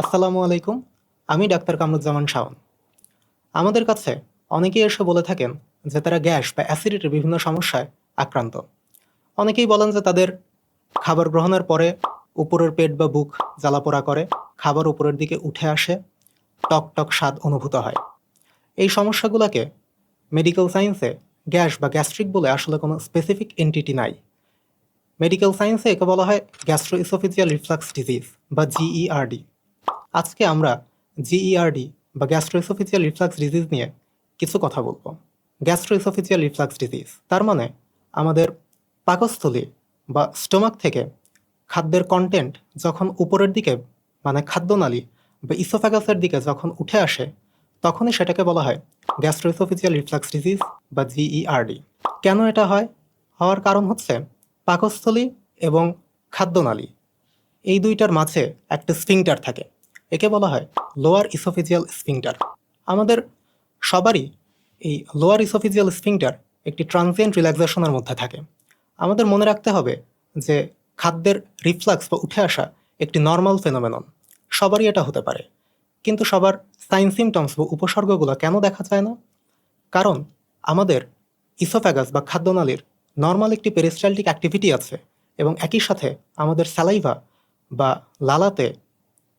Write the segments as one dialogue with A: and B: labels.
A: আসসালামু আলাইকুম। আমি ডাক্তার কামরুজ্জামান শাওন। আমাদের কাছে অনেকেই এসে বলে থাকেন যে তারা গ্যাস বা অ্যাসিডিটির বিভিন্ন সমস্যায় আক্রান্ত। অনেকেই বলেন যে তাদের খাবার গ্রহণের পরে উপরের পেট বা বুক জ্বালাপোড়া করে, খাবার উপরের দিকে উঠে আসে, টক টক স্বাদ অনুভূত হয়। এই সমস্যাগুলোকে মেডিকেল সায়েন্সে গ্যাস বা গ্যাস্ট্রিক বলে আসলে কোনো স্পেসিফিক এন্টিটি নাই। মেডিকেল সায়েন্সে একে বলা হয় গ্যাস্ট্রোইসোফেজিয়াল রিফ্লাক্স ডিজিজ বা জিইআরডি। আজকে আমরা জিইআরডি বা গ্যাস্ট্রোএসোফেজিয়াল রিফ্লাক্স ডিজিজ নিয়ে কিছু কথা বলবো। গ্যাস্ট্রোএসোফেজিয়াল রিফ্লাক্স ডিজিজ তার মানে আমাদের পাকস্থলী বা স্টোমাক থেকে খাদ্যের কন্টেন্ট যখন উপরের দিকে মানে খাদ্যনালী বা ইসোফ্যাগাসের দিকে যখন উঠে আসে তখনই সেটাকে বলা হয় গ্যাস্ট্রোএসোফেজিয়াল রিফ্লাক্স ডিজিজ বা জিইআরডি। কেন এটা হয়? হওয়ার কারণ হচ্ছে পাকস্থলী এবং খাদ্যনালী এই দুইটার মাঝে একটা স্ফিংটার থাকে। একে বলা হয় লোয়ার ইসোফেজিয়াল স্ফিংটার। আমাদের সবারই এই লোয়ার ইসোফেজিয়াল স্ফিংটার একটি ট্রানজিয়েন্ট রিল্যাক্সেশনের মধ্যে থাকে। আমাদের মনে রাখতে হবে যে খাদ্যের রিফ্লাক্স বা উঠে আসা একটি নর্মাল ফেনোমেনন। সবারই এটা হতে পারে, কিন্তু সবার সাইন সিমটমস বা উপসর্গগুলো কেন দেখা যায় না? কারণ আমাদের ইসোফ্যাগাস বা খাদ্যনালীর নর্মাল একটি পেরিস্টালটিক অ্যাক্টিভিটি আছে এবং একই সাথে আমাদের স্যালাইভা বা লালাতে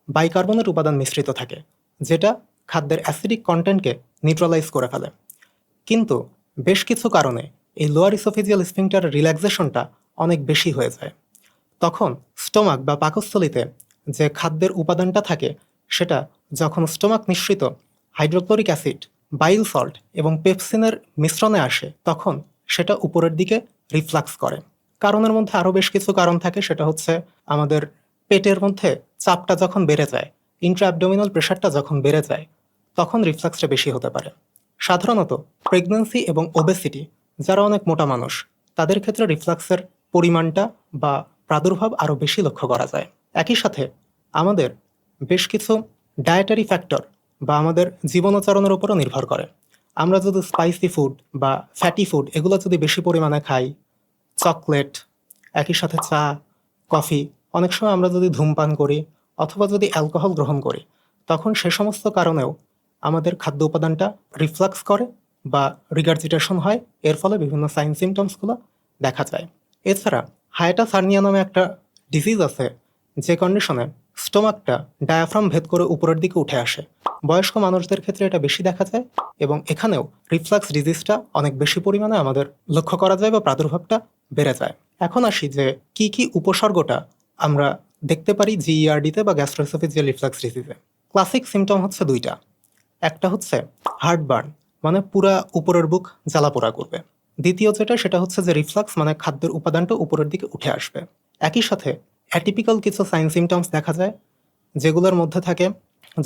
A: বাইকার্বনেট উপাদান মিশ্রিত থাকে, যেটা খাদ্যের অ্যাসিডিক কন্টেন্টকে নিউট্রালাইজ করে ফেলে। কিন্তু বেশ কিছু কারণে এই লোয়ার ইসোফেজিয়াল স্ফিংটারের রিল্যাক্সেশনটা অনেক বেশি হয়ে যায়। তখন স্টোমাক বা পাকস্থলীতে যে খাদ্যের উপাদানটা থাকে সেটা যখন স্টোমাক মিশ্রিত হাইড্রোক্লোরিক অ্যাসিড, বাইল সল্ট এবং পেপসিনের মিশ্রণে আসে তখন সেটা উপরের দিকে রিফ্লাক্স করে। কারণের মধ্যে আরও বেশ কিছু কারণ থাকে, সেটা হচ্ছে আমাদের পেটের মধ্যে চাপটা যখন বেড়ে যায়, ইন্ট্রা অ্যাবডোমিনাল প্রেশারটা যখন বেড়ে যায় তখন রিফ্লাক্সটা বেশি হতে পারে। সাধারণত প্রেগন্যান্সি এবং ওবেসিটি যারা অনেক মোটা মানুষ তাদের ক্ষেত্রে রিফ্লাক্সের পরিমাণটা বা প্রাদুর্ভাব আরও বেশি লক্ষ্য করা যায়। একই সাথে আমাদের বেশ কিছু ডায়েটারি ফ্যাক্টর বা আমাদের জীবনাচরণের উপরও নির্ভর করে। আমরা যদি স্পাইসি ফুড বা ফ্যাটি ফুড এগুলো যদি বেশি পরিমাণে খাই, চকলেট, একই সাথে চা, কফি, অনেক সময় আমরা যদি ধূমপান করি অথবা যদি অ্যালকোহল গ্রহণ করি, তখন সে সমস্ত কারণেও আমাদের খাদ্য উপাদানটা রিফ্লাক্স করে বা রিগার্জিটেশন হয়। এর ফলে বিভিন্ন সাইন সিমটমসগুলো দেখা যায়। এছাড়া হায়াটাস হার্নিয়া নামে একটা ডিজিজ আছে, যে কন্ডিশনে স্টোমাকটা ডায়াফ্রাম ভেদ করে উপরের দিকে উঠে আসে। বয়স্ক মানুষদের ক্ষেত্রে এটা বেশি দেখা যায় এবং এখানেও রিফ্লাক্স ডিজিজটা অনেক বেশি পরিমাণে আমাদের লক্ষ্য করা যায় বা প্রাদুর্ভাবটা বেড়ে যায়। এখন আসি যে কি কি উপসর্গটা আমরা দেখতে পারি জিইআরডিতে বা গ্যাস্ট্রোএসোফেজিয়াল রিফ্লাক্স ডিজিজে। ক্লাসিক সিমটম হচ্ছে দুইটা। একটা হচ্ছে হার্টবার্ন, মানে পুরা উপরের বুক জ্বালাপোড়া করবে। দ্বিতীয় যেটা সেটা হচ্ছে যে রিফ্লাক্স, মানে খাদ্যের উপাদানটা উপরের দিকে উঠে আসবে। একই সাথে অ্যাটিপিক্যাল কিছু সাইন সিমটমস দেখা যায়, যেগুলোর মধ্যে থাকে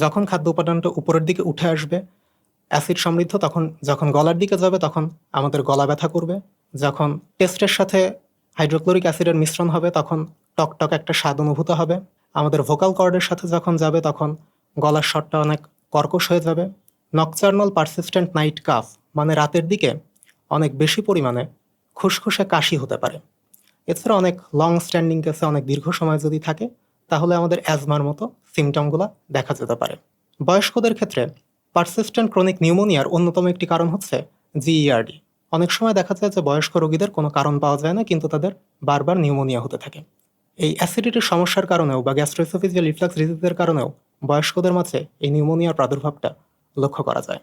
A: যখন খাদ্য উপাদানটা উপরের দিকে উঠে আসবে অ্যাসিড সমৃদ্ধ, তখন যখন গলার দিকে যাবে তখন আমাদের গলা ব্যথা করবে। যখন টেস্টের সাথে হাইড্রোক্লোরিক অ্যাসিডের মিশ্রণ হবে তখন টকটক একটা স্বাদ অনুভূত হবে। আমাদের ভোকাল কর্ডের সাথে যখন যাবে তখন গলার স্বরটা অনেক কর্কশ হয়ে যাবে। নকচার্নাল পারসিস্টেন্ট নাইট কাফ, মানে রাতের দিকে অনেক বেশি পরিমাণে খুসখুসে কাশি হতে পারে। এছাড়া অনেক লং স্ট্যান্ডিং কেসে অনেক দীর্ঘ সময় যদি থাকে তাহলে আমাদের অ্যাজমার মতো সিমটমগুলো দেখা যেতে পারে। বয়স্কদের ক্ষেত্রে পারসিস্টেন্ট ক্রনিক নিউমোনিয়ার অন্যতম একটি কারণ হচ্ছে জিইআরডি। অনেক সময় দেখা যায় যে বয়স্ক রোগীদের কোনো কারণ পাওয়া যায় না, কিন্তু তাদের বারবার নিউমোনিয়া হতে থাকে। এই অ্যাসিডিটির সমস্যার কারণেও বা গ্যাস্ট্রোএসোফেজিয়াল রিফ্লাক্স ডিজিজের কারণেও বয়স্কদের মাঝে এই নিউমোনিয়ার প্রাদুর্ভাবটা লক্ষ্য করা যায়।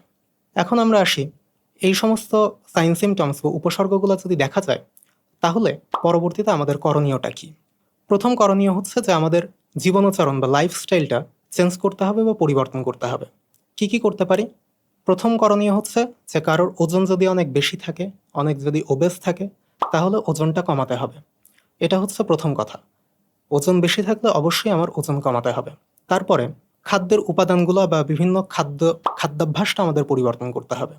A: এখন আমরা আসি, এই সমস্ত সাইন সিমটমস বা উপসর্গগুলো যদি দেখা যায় তাহলে পরবর্তীতে আমাদের করণীয়টা কি? প্রথম করণীয় হচ্ছে যে আমাদের জীবনাচরণ বা লাইফস্টাইলটা চেঞ্জ করতে হবে বা পরিবর্তন করতে হবে। কি কি করতে পারি? প্রথম করণীয় হচ্ছে যে কারোর ওজন যদি অনেক বেশি থাকে, অনেক যদি ওবেস থাকে, তাহলে ওজনটা কমাতে হবে। এটা হচ্ছে প্রথম কথা। ওজন বেশি থাকলে অবশ্যই আমার ওজন কমাতে হবে। তারপরে খাদ্যের উপাদানগুলো বা বিভিন্ন খাদ্যাভ্যাসটা আমাদের পরিবর্তন করতে হবে।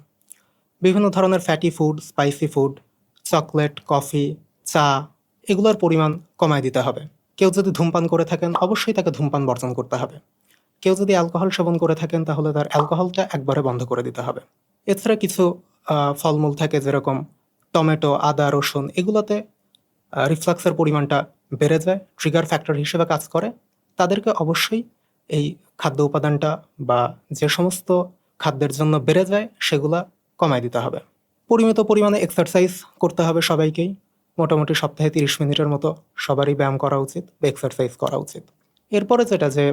A: বিভিন্ন ধরনের fatty food, spicy food, chocolate, coffee, চা এগুলোর পরিমাণ কমায় দিতে হবে। কেউ যদি ধূমপান করে থাকেন অবশ্যই তাকে ধূমপান বর্জন করতে হবে। কেউ যদি অ্যালকোহল সেবন করে থাকেন তাহলে তার অ্যালকোহলটা একবারে বন্ধ করে দিতে হবে। এছাড়া কিছু ফলমূল থাকে যেরকম টমেটো, আদা, রসুন, এগুলোতে রিফ্লাক্সের পরিমাণটা বেড়ে যায়, ট্রিগার ফ্যাক্টর হিসেবে কাজ করে। তাদেরকে অবশ্যই এই খাদ্য উপাদানটা বা যে সমস্ত খাদ্যের জন্য বেড়ে যায় সেগুলা কমায় দিতে হবে। পরিমিত পরিমাণে এক্সারসাইজ করতে হবে সবাইকেই। মোটামুটি সপ্তাহে 30 মিনিটের মতো সবারই ব্যায়াম করা উচিত বা এক্সারসাইজ করা উচিত। এরপরে যেটা যে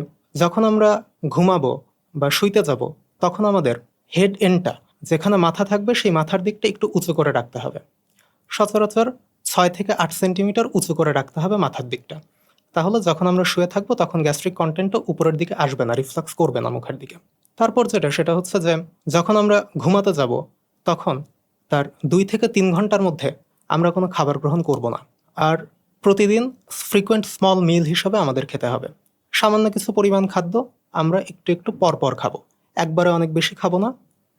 A: যখন আমরা ঘুমাবো বা শুইতে যাব তখন আমাদের হেড এন্ডটা যেখানে মাথা থাকবে সেই মাথার দিকটা একটু উঁচু করে রাখতে হবে। সচরাচর 6 থেকে 8 সেন্টিমিটার উঁচু করে রাখতে হবে মাথার দিকটা। তাহলে যখন আমরা শুয়ে থাকবো তখন গ্যাস্ট্রিক কন্টেন্টটা উপরের দিকে আসবে না, রিফ্লাক্স করবে না মুখের দিকে। তারপর যেটা সেটা হচ্ছে যে যখন আমরা ঘুমাতে যাব তখন তার 2 থেকে 3 ঘন্টার মধ্যে আমরা কোনো খাবার গ্রহণ করব না। আর প্রতিদিন ফ্রিকোয়েন্ট স্মল মিল হিসেবে আমাদের খেতে হবে। সামান্য কিছু পরিমাণ খাদ্য আমরা একটু একটু পরপর খাবো। একবারে অনেক বেশি খাবো না,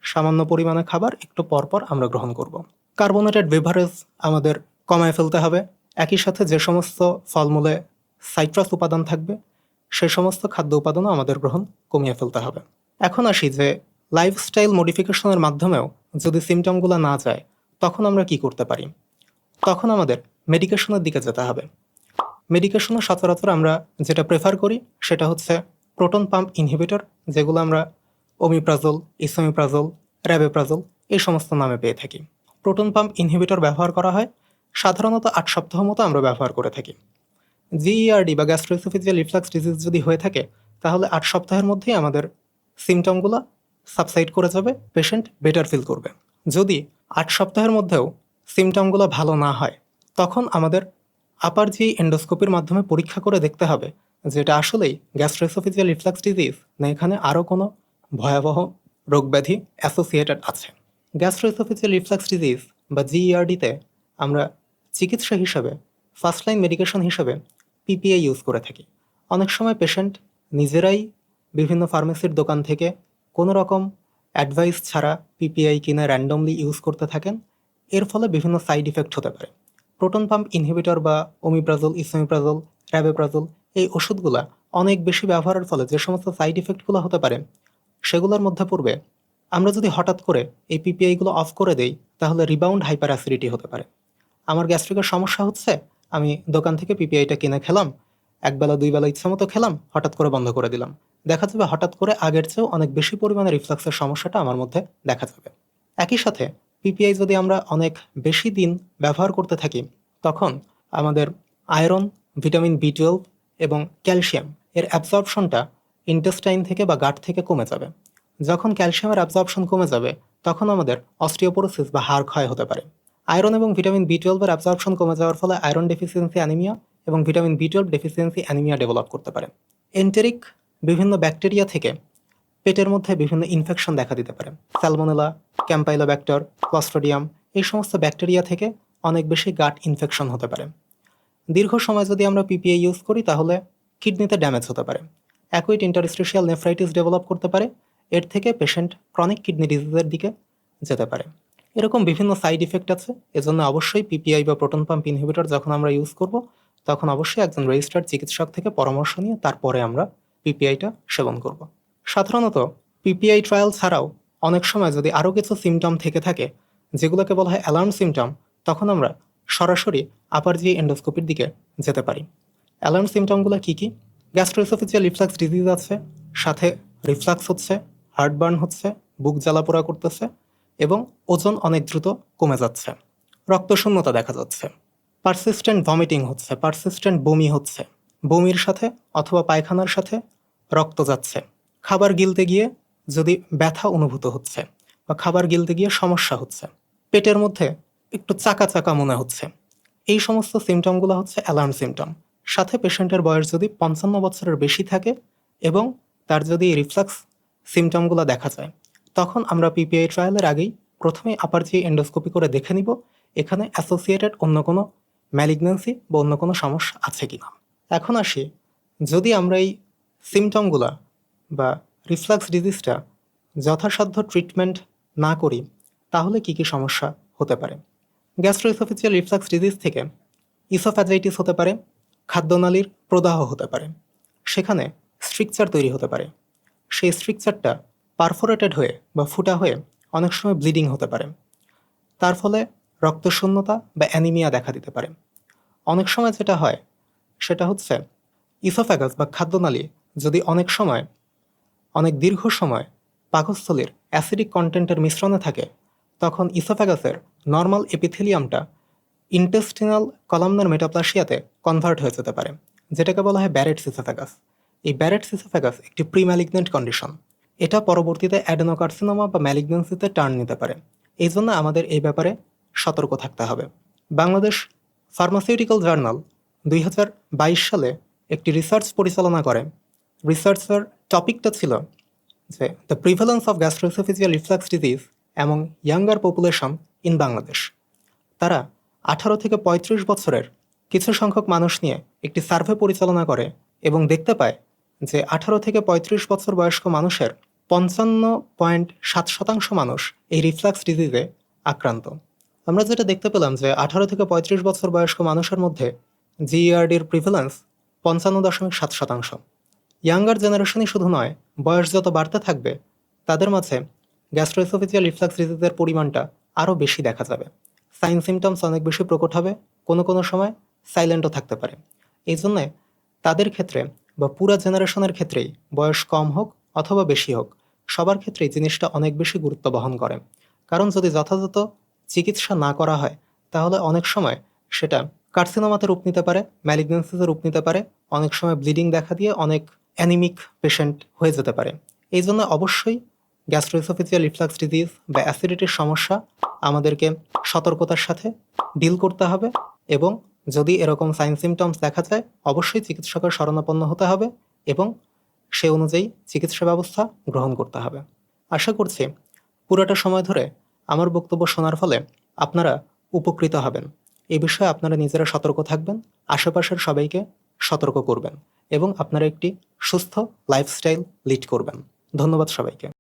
A: সামান্য পরিমাণে খাবার একটু পরপর আমরা গ্রহণ করব। কার্বোনেটেড বেভারেজ আমাদের কমায় ফেলতে হবে। একই সাথে যে সমস্ত ফলমূলে সাইট্রাস উপাদান থাকবে সে সমস্ত খাদ্য উপাদানও আমাদের গ্রহণ কমিয়ে ফেলতে হবে। এখন আসি যে লাইফস্টাইল মডিফিকেশনের মাধ্যমেও যদি সিমটমগুলো না যায় তখন আমরা কি করতে পারি। তখন আমাদের মেডিকেশনের দিকে যেতে হবে। মেডিকেশনে সচরাচর আমরা যেটা প্রেফার করি সেটা হচ্ছে প্রোটন পাম্প ইনহিবিটর, যেগুলো আমরা ওমিপ্রাজল, ইসোমিপ্রাজল, র্যাবেপ্রাজল এই সমস্ত নামে পেয়ে থাকি। প্রোটন পাম্প ইনহিবিটর ব্যবহার করা হয় সাধারণত 8 সপ্তাহ মতো আমরা ব্যবহার করে থাকি। জিইআরডি বা গ্যাস্ট্রোএসোফেজিয়াল রিফ্লাক্স ডিজিজ যদি হয়ে থাকে তাহলে 8 সপ্তাহের মধ্যেই আমাদের সিমটমগুলো সাবসাইড করে যাবে, পেশেন্ট বেটার ফিল করবে। যদি 8 সপ্তাহের মধ্যেও সিমটমগুলো ভালো না হয় তখন আমাদের আপার জি এন্ডোস্কোপির মাধ্যমে পরীক্ষা করে দেখতে হবে যে এটা আসলেই গ্যাস্ট্রোএসোফেজিয়াল রিফ্লাক্স ডিজিজ না এখানে আরও কোনো ভয়াবহ রোগব্যাধি অ্যাসোসিয়েটেড আছে। গ্যাস্ট্রোএসোফেজিয়াল রিফ্লাক্স ডিজিজ বা জিইআরডিতে আমরা চিকিৎসা হিসাবে ফার্স্ট লাইন মেডিকেশন হিসাবে পিপিআই ইউজ করে থাকি। অনেক সময় পেশেন্ট নিজেরাই বিভিন্ন ফার্মেসির দোকান থেকে কোনো রকম অ্যাডভাইস ছাড়া পিপিআই কিনে র্যান্ডমলি ইউজ করতে থাকেন। এর ফলে বিভিন্ন সাইড ইফেক্ট হতে পারে। প্রোটন পাম্প ইনহিবিটর বা ওমিপ্রাজল, ইসোমিপ্রাজল, র্যাবেপ্রাজল এই ওষুধগুলা অনেক বেশি ব্যবহারের ফলে যে সমস্ত সাইড ইফেক্টগুলো হতে পারে সেগুলোর মধ্যে পড়বে আমরা যদি হঠাৎ করে এই পিপিআইগুলো অফ করে দেই তাহলে রিবাউন্ড হাইপার অ্যাসিডিটি হতে পারে। আমার গ্যাস্ট্রিকের সমস্যা হচ্ছে, আমি দোকান থেকে পিপিআইটা কিনে খেলাম, একবেলা দুই বেলা ইচ্ছা মতো খেলাম, হঠাৎ করে বন্ধ করে দিলাম। দেখা যাবে হঠাৎ করে আগের চেয়েও অনেক বেশি পরিমাণে রিফ্লাক্সের সমস্যাটা আমার মধ্যে দেখা যাবে। একই সাথে পিপিআই যদি আমরা অনেক বেশি দিন ব্যবহার করতে থাকি তখন আমাদের আয়রন, ভিটামিন বি 12 এবং ক্যালসিয়াম এর অ্যাবজর্পশনটা ইন্টেস্টাইন থেকে বা গাট থেকে কমে যাবে। যখন ক্যালসিয়ামের অ্যাবজর্পশন কমে যাবে তখন আমাদের অস্টিওপোরোসিস বা হাড় ক্ষয় হতে পারে। আয়রন এবং ভিটামিন বি 12 এর অ্যাবজর্পশন কমে যাওয়ার ফলে আয়রন ডেফিসিয়েন্সি অ্যানিমিয়া এবং vitamin B 12 deficiency anaemia develop করতে পারে। এন্টেরিক বিভিন্ন ব্যাকটেরিয়া থেকে পেটের মধ্যে বিভিন্ন ইনফেকশন দেখা দিতে পারে। স্যালমোনেলা, ক্যাম্পাইলোব্যাক্টর, ক্লস্ট্রিডিয়াম এই সমস্ত ব্যাকটেরিয়া থেকে অনেক বেশি গাট ইনফেকশন হতে পারে। দীর্ঘ সময় যদি আমরা পিপিআই ইউজ করি তাহলে কিডনিতে ড্যামেজ হতে পারে। অ্যাকুইট ইন্টারস্টিশিয়াল নেফ্রাইটিস ডেভেলপ করতে পারে। এর থেকে পেশেন্ট ক্রনিক কিডনি ডিজিজের দিকে যেতে পারে। এরকম বিভিন্ন সাইড ইফেক্ট আছে। এজন্য অবশ্যই পিপিআই বা প্রোটন পাম্প ইনহিবিটর যখন আমরা ইউজ করব তখন অবশ্যই একজন রেজিস্টার্ড চিকিৎসক থেকে পরামর্শ নিয়ে তারপরে আমরা পিপিআইটা সেবন করব। সাধারণত পিপিআই ট্রায়াল ছাড়াও অনেক সময় যদি আরও কিছু সিমটম থেকে থাকে যেগুলোকে বলা হয় অ্যালার্ম সিমটম, তখন আমরা সরাসরি আপার জি এন্ডোস্কোপির দিকে যেতে পারি। অ্যালার্ম সিমটমগুলো কী কী? গ্যাস্ট্রোএসোফেজিয়াল রিফ্লাক্স ডিজিজ আছে, সাথে রিফ্লাক্স হচ্ছে, হার্টবার্ন হচ্ছে, বুক জ্বালাপোড়া করতেছে এবং ওজন অনেক দ্রুত কমে যাচ্ছে, রক্তশূন্যতা দেখা যাচ্ছে, পারসিস্টেন্ট ভমিটিং হচ্ছে, পারসিস্টেন্ট বমি হচ্ছে, বমির সাথে অথবা পায়খানার সাথে রক্ত যাচ্ছে, খাবার গিলতে গিয়ে যদি ব্যথা অনুভূত হচ্ছে বা খাবার গিলতে গিয়ে সমস্যা হচ্ছে, পেটের মধ্যে একটু চাকা চাকা মনে হচ্ছে, এই সমস্ত সিমটমগুলো হচ্ছে অ্যালার্ম সিমটম। সাথে পেশেন্টের বয়স যদি 55 বছরের বেশি থাকে এবং তার যদি রিফ্লাক্স সিমটমগুলো দেখা যায় তখন আমরা পিপিআই ট্রায়ালের আগেই প্রথমেই আপার জি এন্ডোস্কোপি করে দেখে নিব এখানে অ্যাসোসিয়েটেড অন্য কোনো ম্যালিগন্যান্সি বা অন্য কোনো সমস্যা আছে কিনা। এখন আসি, যদি আমরা এই সিমটমগুলা বা রিফ্লাক্স ডিজিজটা যথাসাধ্য ট্রিটমেন্ট না করি তাহলে কি কি সমস্যা হতে পারে। গ্যাস্ট্রোএসোফেজিয়াল রিফ্লাক্স ডিজিজ থেকে ইসোফ্যাজাইটিস হতে পারে, খাদ্যনালীর প্রদাহ হতে পারে, সেখানে স্ট্রিকচার তৈরি হতে পারে, সেই স্ট্রিকচারটা পারফোরেটেড হয়ে বা ফুটা হয়ে অনেক সময় ব্লিডিং হতে পারে, তার ফলে রক্তশূন্যতা বা অ্যানিমিয়া দেখা দিতে পারে। অনেক সময় যেটা হয় সেটা হচ্ছে ইসোফ্যাগাস বা খাদ্যনালী যদি অনেক সময় অনেক দীর্ঘ সময় পাকস্থলীর অ্যাসিডিক কন্টেন্টের মিশ্রণে থাকে, তখন ইসোফ্যাগাসের নর্মাল এপিথেলিয়ামটা ইন্টেস্টিনাল কলামনার মেটাপ্লাসিয়াতে কনভার্ট হয়ে যেতে পারে, যেটাকে বলা হয় ব্যারেটস ইসোফ্যাগাস। এই ব্যারেটস ইসোফ্যাগাস একটি প্রি ম্যালিগন্যান্ট কন্ডিশন। এটা পরবর্তীতে অ্যাডেনোকার্সিনোমা বা ম্যালিগন্যান্সিতে টার্ন নিতে পারে। এই জন্য আমাদের এই ব্যাপারে সতর্ক থাকতে হবে। বাংলাদেশ ফার্মাসিউটিক্যাল জার্নাল 2022 সালে একটি রিসার্চ পরিচালনা করে। রিসার্চের টপিকটা ছিল যে the prevalence of gastroesophageal reflux disease among younger population in Bangladesh. তারা 18 থেকে 35 বছরের কিছু সংখ্যক মানুষ নিয়ে একটি সার্ভে পরিচালনা করে এবং দেখতে পায় যে 18 থেকে 35 বছর বয়স্ক মানুষের 55.7% মানুষ এই রিফ্লাক্স ডিজিজে আক্রান্ত। আমরা যেটা দেখতে পেলাম যে 18 থেকে 35 বছর বয়স্ক মানুষের মধ্যে জিইআরডির প্রিভ্যালেন্স 55.7%। ইয়াঙ্গার জেনারেশনই শুধু নয়, বয়স যত বাড়তে থাকবে তাদের মাঝে গ্যাস্ট্রোএসোফেজিয়াল রিফ্লাক্স ডিজিজের পরিমাণটা আরও বেশি দেখা যাবে। সাইন সিমটমস অনেক বেশি প্রকট হবে, কোনো কোনো সময় সাইলেন্টও থাকতে পারে। এই জন্যে তাদের ক্ষেত্রে বা পুরা জেনারেশনের ক্ষেত্রেই, বয়স কম হোক অথবা বেশি হোক, সবার ক্ষেত্রেই জিনিসটা অনেক বেশি গুরুত্ব বহন করে। কারণ যদি যথাযথ চিকিৎসা না করা হয় তাহলে অনেক সময় সেটা কার্সিনোমাতে রূপ নিতে পারে, ম্যালিগন্যান্সিতে রূপ নিতে পারে, অনেক সময় ব্লিডিং দেখা দিয়ে অনেক অ্যানিমিক পেশেন্ট হয়ে যেতে পারে। এই জন্য অবশ্যই গ্যাস্ট্রোএসোফেজিয়াল রিফ্লাক্স ডিজিজ বা অ্যাসিডিটির সমস্যা আমাদেরকে সতর্কতার সাথে ডিল করতে হবে এবং যদি এরকম সাইন সিমটমস দেখা যায় অবশ্যই চিকিৎসকের শরণাপন্ন হতে হবে এবং সে অনুযায়ী চিকিৎসা ব্যবস্থা গ্রহণ করতে হবে। আশা করছি পুরোটা সময় ধরে আমার বক্তব্য শোনার ফলে আপনারা উপকৃত হবেন। এই বিষয়ে আপনারা নিজেরা সতর্ক থাকবেন, আশেপাশের সবাইকে সতর্ক করবেন এবং আপনারা একটি সুস্থ লাইফস্টাইল লিড করবেন। ধন্যবাদ সবাইকে।